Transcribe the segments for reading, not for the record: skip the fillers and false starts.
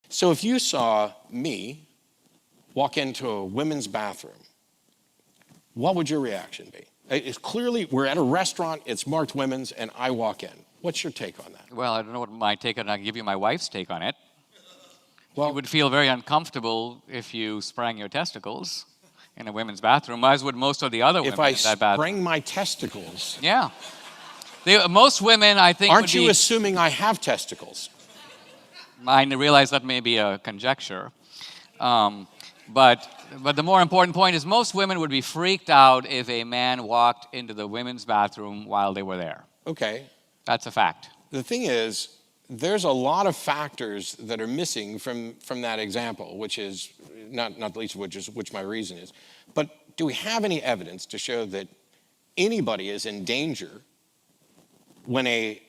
So if you saw me walk into a women's bathroom, what would your reaction be? It's clearly, we're at a restaurant, it's marked women's, and I walk in. What's your take on that? Well, I don't know what my take on it. I can give you my wife's take on it. Well, She would feel very uncomfortable if you sprang your testicles in a women's bathroom, as would most of the other women if I in that bathroom. sprang my testicles, Yeah. Most women, I think, aren't you assuming I have testicles? I realize that may be a conjecture. But the more important point is most women would be freaked out if a man walked into the women's bathroom while they were there. Okay. That's a fact. The thing is, there's a lot of factors that are missing from that example, which is, not the least of which my reason is. But do we have any evidence to show that anybody is in danger when a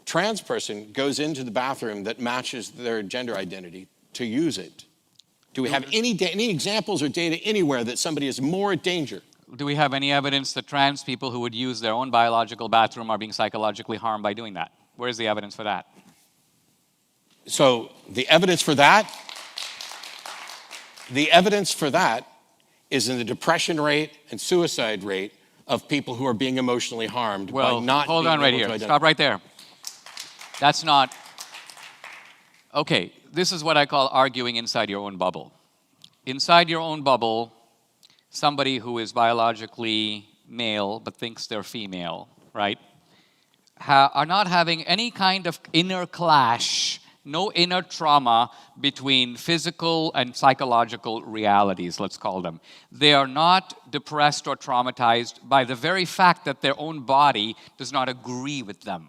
trans person goes into the bathroom that matches their gender identity to use it? Do we have any examples or data anywhere that somebody is more at danger? Do we have any evidence that trans people who would use their own biological bathroom are being psychologically harmed by doing that? Where's the evidence for that? So the evidence for that is in the depression rate and suicide rate of people who are being emotionally harmed by not hold being on right able to here. identify. Stop right there. That's not... Okay, this is what I call arguing inside your own bubble. Inside your own bubble, somebody who is biologically male but thinks they're female, right, are not having any kind of inner clash, no inner trauma between physical and psychological realities, let's call them. They are not depressed or traumatized by the very fact that their own body does not agree with them,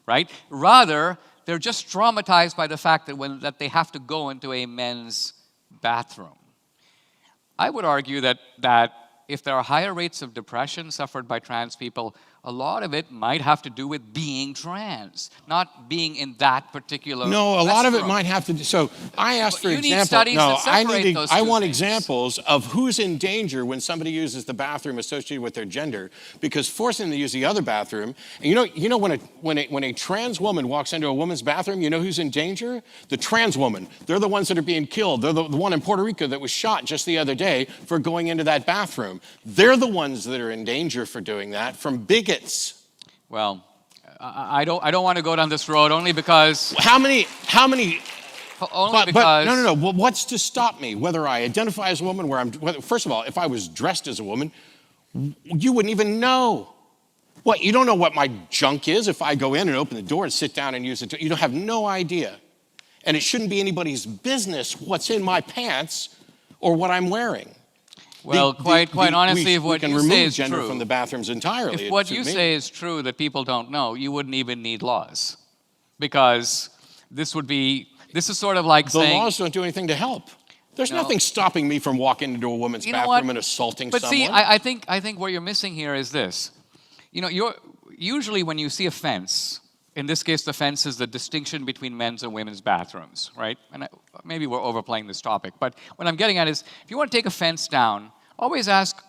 right? Rather, they're just traumatized by the fact that they have to go into a men's bathroom. I would argue that if there are higher rates of depression suffered by trans people, a lot of it might have to do with being trans, not being in that particular No, a lot of it restroom. might have to do. So I asked for You need example. studies No, that separate those I two want things. examples of who's in danger when somebody uses the bathroom associated with their gender, because forcing them to use the other bathroom. And you know when a trans woman walks into a woman's bathroom, you know who's in danger? The trans woman. They're the ones that are being killed. They're the one in Puerto Rico that was shot just the other day for going into that bathroom. They're the ones that are in danger for doing that from bigots. Well, I don't want to go down this road only because... How many? Only because... No. Well, what's to stop me? Whether I identify as a woman, first of all, if I was dressed as a woman, you wouldn't even know. What, you don't know what my junk is if I go in and open the door and sit down and use it? You don't have no idea. And it shouldn't be anybody's business what's in my pants or what I'm wearing. Well, quite honestly, if what you say is true... We can remove gender from the bathrooms entirely. If what you say is true that people don't know, you wouldn't even need laws. Because this is sort of like saying... The laws don't do anything to help. There's nothing stopping me from walking into a woman's bathroom and assaulting someone. But see, I think what you're missing here is this. Usually when you see a fence, in this case the fence is the distinction between men's and women's bathrooms, right? And maybe we're overplaying this topic, but what I'm getting at is, if you want to take a fence down, always ask,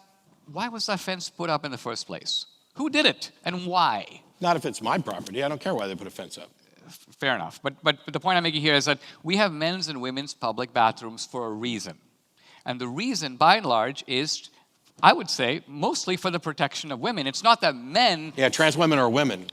why was that fence put up in the first place? Who did it and why? Not if it's my property. I don't care why they put a fence up. Fair enough. But the point I'm making here is that we have men's and women's public bathrooms for a reason. And the reason, by and large, is, I would say, mostly for the protection of women. It's not that men... Yeah, trans women are women.